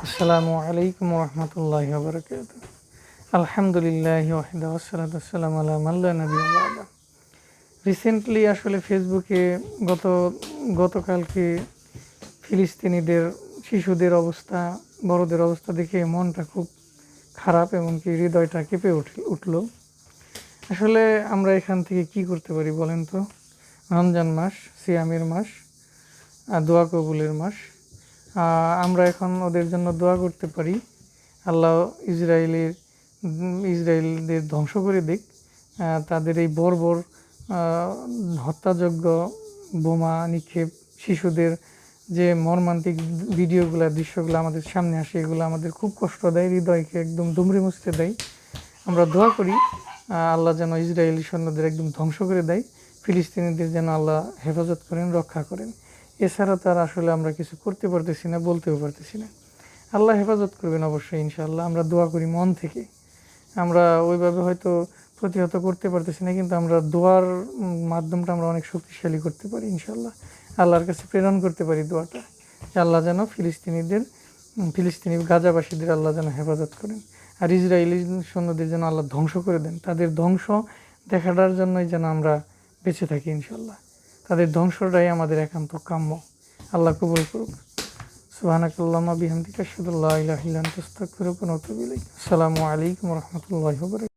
আসসালামু আলাইকুম রহমতুল্লাহি ওয়া বারাকাতুহু। আলহামদুলিল্লাহি ওয়াহদা ওয়াসসালাতু ওয়াসসালামু আলা মান লা নাবিয়্যা বা'দা। রিসেন্টলি আসলে ফেসবুকে গত গতকালকে ফিলিস্তিনিদের শিশুদের অবস্থা, বড়দের অবস্থা দেখে মনটা খুব খারাপ এবং কি হৃদয়টা কেঁপে উঠল। আসলে আমরা এখান থেকে কি করতে পারি বলেন তো? রমজান মাস, সিয়ামের মাস, দোয়া কবুলের মাস। আমরা এখন ওদের জন্য দোয়া করতে পারি, আল্লাহ ইসরায়েলদের ধ্বংস করে দিক। তাদের এই বর্বর হত্যাযজ্ঞ, বোমা নিক্ষেপ, শিশুদের যে মর্মান্তিক ভিডিওগুলো, দৃশ্যগুলো আমাদের সামনে আসে, এগুলো আমাদের খুব কষ্ট দেয়, হৃদয়কে একদম দুমড়ে মুচড়ে দেয়। আমরা দোয়া করি আল্লাহ যেন ইসরায়েলি সৈন্যদের একদম ধ্বংস করে দেয়, ফিলিস্তিনিদের যেন আল্লাহ হেফাজত করেন, রক্ষা করেন। এছাড়া তার আসলে আমরা কিছু করতে পারতেছি না, বলতেও পারতেছি না। আল্লাহ হেফাজত করবেন অবশ্যই, ইনশাআল্লাহ। আমরা দোয়া করি মন থেকে। আমরা ওইভাবে হয়তো প্রতিহত করতে পারতেছি না, কিন্তু আমরা দোয়ার মাধ্যমটা আমরা অনেক শক্তিশালী করতে পারি ইনশাআল্লাহ। আল্লাহর কাছে প্রেরণ করতে পারি দোয়াটা, যে আল্লাহ যেন ফিলিস্তিনি গাজাবাসীদের আল্লাহ যেন হেফাজত করেন, আর ইসরায়েলি সৈন্যদের যেন আল্লাহ ধ্বংস করে দেন। তাদের ধ্বংস দেখাটার জন্যই যেন আমরা বেঁচে থাকি ইনশাআল্লাহ। তাদের ধ্বংসটাই আমাদের একান্ত কাম্য। আল্লাহ কবুল করুক। সুবহানাকাল্লাহুম্মা বিহামদিকা আশহাদু আল্লা ইলাহা ইল্লা আনতা আস্তাগফিরুকা ওয়া আতুবু ইলাইক। আসসালামু আলাইকুম ওয়া রাহমাতুল্লাহি ওয়া বারাকাতুহু।